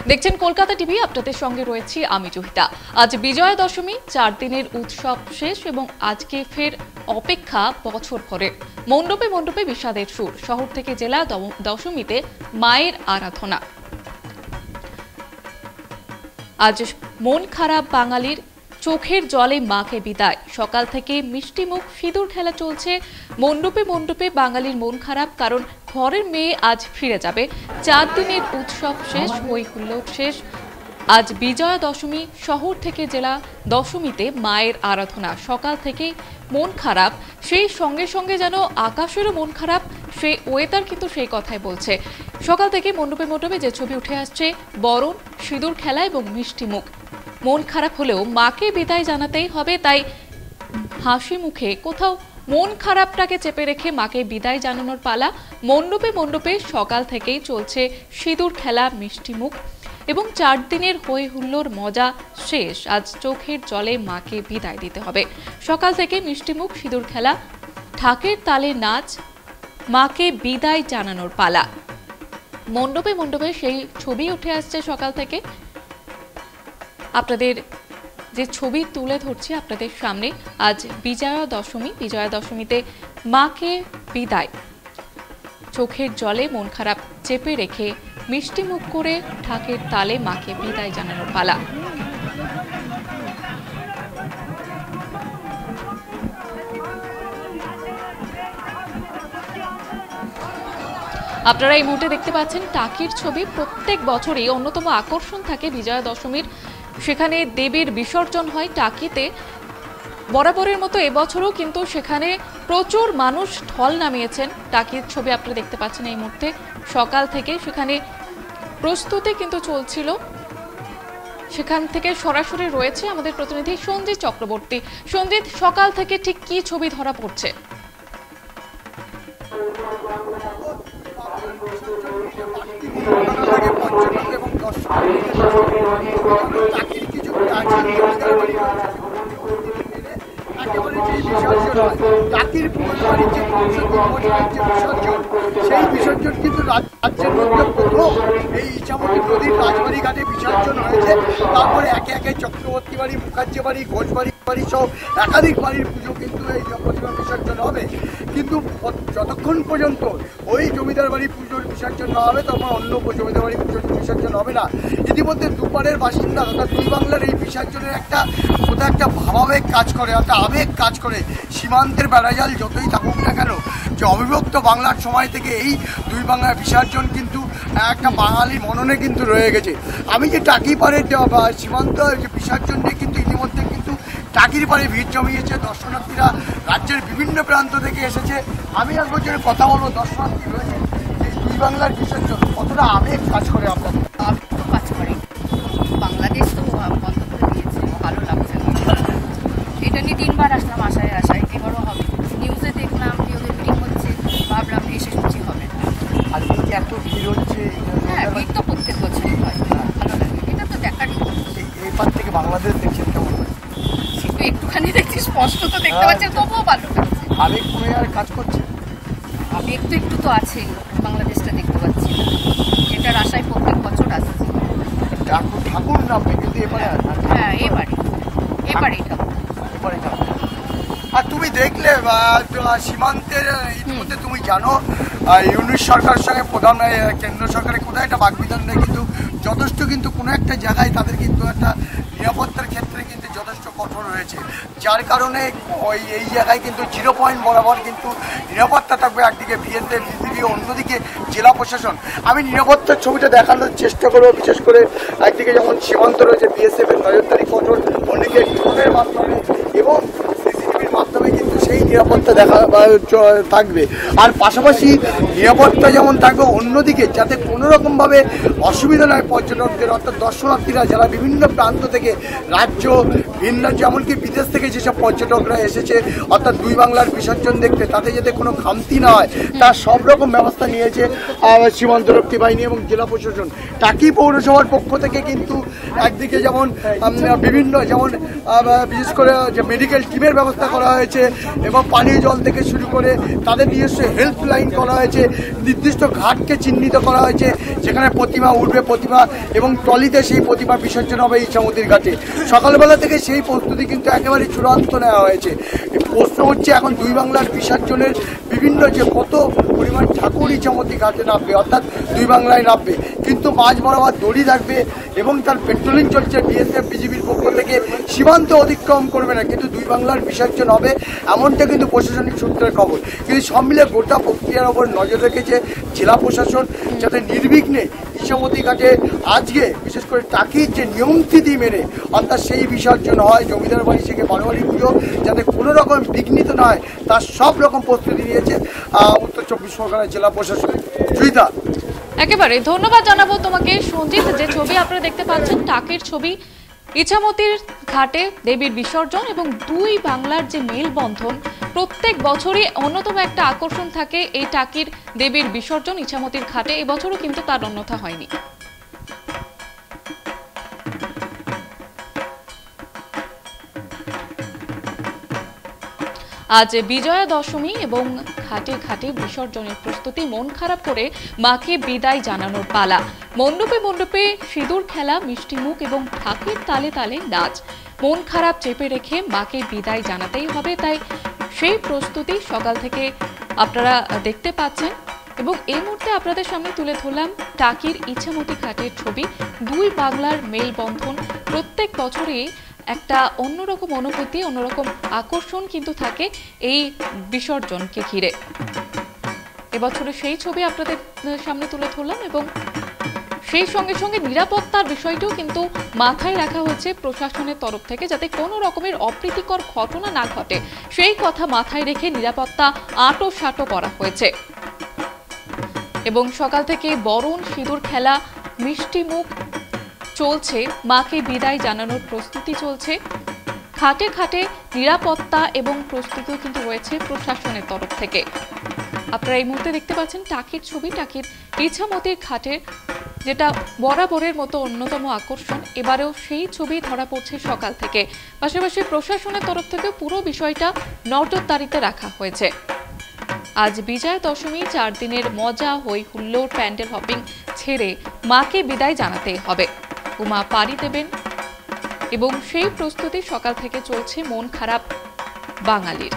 দেখছেন কলকাতা টিভি, আপনাদের সঙ্গে রয়েছি আমি জহিতা। আজ বিজয়া দশমী, 4 দিনের উৎসব শেষ এবং আজকে ফের অপেক্ষা বছর ভরের। মণ্ডপে মণ্ডপে বিষাদের সুর, শহর থেকে জেলা দশমীতে মায়ের আরাধনা। আজ মন খারাপ বাঙালির, চোখের জলে মাকে বিদায়। সকাল থেকে মিষ্টি মুখ, সিঁদুর খেলা চলছে। মণ্ডপে মণ্ডপে বাঙালির মন খারাপ, কারণ ঘরের মেয়ে আজ ফিরে যাবে। 4 দিনের উৎসব শেষ, হই হুল্লোড় শেষ। আজ বিজয়া দশমী, শহর থেকে জেলা দশমীতে মায়ের আরাধনা। সকাল থেকেই মন খারাপ, সেই সঙ্গে সঙ্গে যেন আকাশেরও মন খারাপ, সেই ওয়েদার কিন্তু সেই কথাই বলছে। সকাল থেকে মণ্ডপে মণ্ডপে যে ছবি উঠে আসছে, বরণ, সিঁদুর খেলা এবং মিষ্টি মুখ। মন খারাপ হলেও মাকে বিদায় জানাতেই হবে, তাই হাসি মুখে কোথাও মন খারাপটাকে চেপে রেখে মাকে বিদায় জানানোর পালা। মণ্ডপে মণ্ডপে সকাল থেকেই চলছে সিঁদুর খেলা, মিষ্টি মুখ এবং 4 দিনের হই হুল্লোড় মজা শেষ। আজ চোখের জলে মাকে বিদায় দিতে হবে। সকাল থেকে মিষ্টি মুখ, সিঁদুর খেলা, ঢাকের তালে নাচ, মাকে বিদায় জানানোর পালা। মণ্ডপে মণ্ডপে সেই ছবি উঠে আসছে সকাল থেকে। আপনাদের যে ছবি তুলে ধরছি আপনাদের সামনে, আজ বিজয়া দশমী। বিজয়া দশমীতে মাকে বিদায়, চোখের জলে মন খারাপ চেপে রেখে মিষ্টি মুখ করে ঢাকের তালে মাকে বিদায় জানানোর পালা। আপনারা এই মুহূর্তে দেখতে পাচ্ছেন টাকির ছবি। প্রত্যেক বছরই অন্যতম আকর্ষণ থাকে বিজয়া দশমীর, সেখানে দেবীর বিসর্জন হয় টাকিতে। বরাবরের মতো এবছরও কিন্তু সেখানে প্রচুর মানুষ ঢল নামিয়েছেন। টাকির ছবি আপনারা দেখতে পাচ্ছেন এই মুহূর্তে। সকাল থেকে সেখানে প্রস্তুতি কিন্তু চলছিল। সেখান থেকে সরাসরি রয়েছে আমাদের প্রতিনিধি সঞ্জিত চক্রবর্তী। সঞ্জিত, সকাল থেকে ঠিক কি ছবি ধরা পড়ছে? সেই বিসর্জন কিন্তু রাজ্যের মধ্যে প্রথম এই ইছামতি নদীর রাজবাড়ি ঘাটে বিসর্জন হয়েছে। তারপরে একে একে চক্রবর্তী বাড়ি, মুখার্জি বাড়ি, ঘোষ বাড়ি সহ একাধিক বাড়ির পুজো কিন্তু এই প্রতিমা বিসর্জন হবে। কিন্তু যতক্ষণ পর্যন্ত ওই জমিদার বাড়ি পুজোর বিসর্জন না হবে, তখন অন্য জমিদার বাড়ি পুজোর বিসর্জন হবে না। ইতিমধ্যে দুপারের বাসিন্দা তথা দুই বাংলার এই বিসর্জনের একটা কোথাও একটা ভাবাবেগ কাজ করে, একটা আবেগ কাজ করে। সীমান্তের বেড়াজাল যতই থাকুক না কেন, যে অবিভক্ত বাংলার সময় থেকে এই দুই বাংলার বিসর্জন কিন্তু একটা বাঙালি মননে কিন্তু রয়ে গেছে। আমি যে টাকি পাড়ের সীমান্ত বিসর্জন নিয়ে কিন্তু ইতিমধ্যে কিন্তু টাকির পাড়ে ভিড় জমিয়েছে দর্শনার্থীরা, রাজ্যের বিভিন্ন প্রান্ত থেকে এসেছে। আমি এক বছরের কথা বলবো, দর্শনার্থী রয়েছে, এই দুই বাংলার বিসর্জন কতটা আবেগ কাজ করে আপনাদের? আবেগ তো কাজ করে। বাংলাদেশ তো বন্ধ করে দিয়েছে, ভালো লাগছে না। এটা নিয়ে 3বার আসলাম আশায় এবারও হবে। নিউজে দেখলাম যে ওদের মিটিং হচ্ছে, ভাবলাম এসে শুনছি হবে না। আর এত ভিড় হচ্ছে, হ্যাঁ, ভিড় তো প্রত্যেক বছরই হয়, ভালো লাগে। এটা তো দেখারই। এবার থেকে বাংলাদেশ দেখছেন কেমন হয়? সেটা একটুখানি দেখছি, স্পষ্ট তো দেখতে পাচ্ছি, তবুও ভালো লাগছে। আবেগ কমে আর কাজ করছে। আবেগ তো একটু তো আছেই, বাংলাদেশটা দেখতে পাচ্ছি, এটার আশায় প্রত্যেক বছর আসছে। ঠাকুর নামবে কিন্তু এবারে, হ্যাঁ এবারে ঠাকুর। আর তুমি দেখলে সীমান্তের ইতিমধ্যে তুমি জানো ইউনিট সরকারের সঙ্গে প্রধান কেন্দ্র সরকারের কোথায় একটা বাকবিধান নেই, কিন্তু যথেষ্ট কিন্তু কোনো একটা জায়গায় তাদের কিন্তু একটা নিরাপত্তার ক্ষেত্রে কিন্তু যথেষ্ট কঠোর হয়েছে। যার কারণে এই জায়গায় কিন্তু 0 পয়েন্ট বরাবর কিন্তু নিরাপত্তা থাকবে। একদিকে বিএসএফ, অন্যদিকে জেলা প্রশাসন। আমি নিরাপত্তার ছবিটা দেখানোর চেষ্টা করবো। বিশেষ করে একদিকে যেমন সীমান্ত রয়েছে, বিএসএফ এর নজরদারি কঠোর, অন্যদিকে ড্রোনের মাধ্যমে এবং সিসিটিভির মাধ্যমে কিন্তু সেই নিরাপত্তা দেখা থাকবে। আর পাশাপাশি নিরাপত্তা যেমন থাকবে, অন্যদিকে যাতে কোনো রকমভাবে অসুবিধা নয় পর্যটকদের, অর্থাৎ দর্শনার্থীরা যারা বিভিন্ন প্রান্ত থেকে, রাজ্য ভিন্ন রাজ্য এমনকি বিদেশ থেকে যেসব পর্যটকরা এসেছে অর্থাৎ দুই বাংলার বিসর্জন দেখতে, তাতে যাতে কোনো খামতি না হয় তার সব রকম ব্যবস্থা নিয়েছে সীমান্তরক্ষী বাহিনী এবং জেলা প্রশাসন। টাকি পৌরসভার পক্ষ থেকে কিন্তু একদিকে যেমন বিভিন্ন যেমন বিশেষ করে যে মেডিকেল টিমের ব্যবস্থা করা হয়েছে এবং এবং পানীয় জল থেকে শুরু করে তাদের নিজস্ব হেল্পলাইন করা হয়েছে, নির্দিষ্ট ঘাটকে চিহ্নিত করা হয়েছে যেখানে প্রতিমা উঠবে, প্রতিমা এবং ট্রলিতে সেই প্রতিমা বিসর্জন হবে ইছামতির ঘাটে। সকালবেলা থেকে সেই প্রস্তুতি কিন্তু একেবারে চূড়ান্ত নেওয়া হয়েছে। প্রশ্ন হচ্ছে এখন দুই বাংলার বিসর্জনের বিভিন্ন যে কত পরিমাণ ঠাকুর ইছামতি ঘাটে নামবে, অর্থাৎ দুই বাংলায় নামবে, কিন্তু মাঝ বরাবর দড়ি থাকবে এবং তার পেট্রোলিং চলছে বিএসএফ বিজিবির পক্ষ থেকে, সীমান্ত অতিক্রম করবে না, কিন্তু দুই বাংলার বিসর্জন হবে এমনটা কিন্তু প্রশাসনিক সূত্রের খবর। কিন্তু সব মিলে গোটা প্রক্রিয়ার ওপর নজর রেখেছে জেলা প্রশাসন, যাতে নির্বিঘ্নে ইছামতি ঘাটে আজকে বিশেষ করে টাকির যে নিয়মনীতি মেনে অর্থাৎ সেই বিসর্জন হয়, জমিদার বাড়ি থেকে বারোয়ারি পুজো যাতে কোনো রকম বিঘ্নিত না হয় তার সব রকম প্রস্তুতি নিয়েছে উত্তর চব্বিশ পরগনার জেলা প্রশাসন। সুইতা, একেবারে ধন্যবাদ জানাবো তোমাকে সঞ্জিত। যে ছবি আপনারা দেখতে পাচ্ছেন টাকির ছবি, ইছামতির ঘাটে দেবীর বিসর্জন এবং দুই বাংলার যে মেলবন্ধন, প্রত্যেক বছরই অন্যতম একটা আকর্ষণ থাকে এই টাকির দেবীর বিসর্জন ইছামতির ঘাটে। এবছরও কিন্তু তার অন্যথা হয়নি। আজ বিজয়া দশমী এবং ঘাটে ঘাটে বিসর্জনের প্রস্তুতি, মন খারাপ করে মাকে বিদায় জানানোর পালা। মণ্ডপে মণ্ডপে সিঁদুর খেলা, মিষ্টিমুখ এবং ঢাকের তালে তালে নাচ। মন খারাপ চেপে রেখে মাকে বিদায় জানাতেই হবে, তাই সেই প্রস্তুতি সকাল থেকে আপনারা দেখতে পাচ্ছেন। এবং এই মুহূর্তে আপনাদের সামনে তুলে ধরলাম টাকির ইছামতি ঘাটের ছবি। দুই বাংলার মেলবন্ধন, প্রত্যেক বছরই একটা অন্যরকম অনুভূতি, অন্যরকম আকর্ষণ কিন্তু থাকে এই বিসর্জনকে ঘিরে। এবছরে সেই ছবি আপনাদের সামনে তুলে ধরলাম এবং সেই সঙ্গে সঙ্গে নিরাপত্তার বিষয়টিও কিন্তু মাথায় রাখা হয়েছে প্রশাসনের তরফ থেকে, যাতে কোনো রকমের অপ্রীতিকর ঘটনা না ঘটে সেই কথা মাথায় রেখে নিরাপত্তা আঁটোসাঁটো করা হয়েছে। এবং সকাল থেকে বরণ, সিঁদুর খেলা, মিষ্টিমুখ চলছে, মাকে বিদায় জানানোর প্রস্তুতি চলছে। ঘাটে ঘাটে নিরাপত্তা এবং প্রস্তুতিও কিন্তু রয়েছে প্রশাসনের তরফ থেকে। আপনারা এই মুহূর্তে দেখতে পাচ্ছেন টাকির ছবি, টাকির ইছামতির ঘাটের, যেটা বরাবরের মতো অন্যতম আকর্ষণ। এবারেও সেই ছবি ধরা পড়ছে সকাল থেকে। পাশাপাশি প্রশাসনের তরফ থেকে পুরো বিষয়টা নজরদারিতে রাখা হয়েছে। আজ বিজয়া দশমী, 4 দিনের মজা, হই হুল্লোড়, প্যান্ডেল হপিং ছেড়ে মাকে বিদায় জানাতেই হবে। উমা পাড়ি দেবেন এবং সেই প্রস্তুতি সকাল থেকে চলছে মন খারাপ বাঙালির।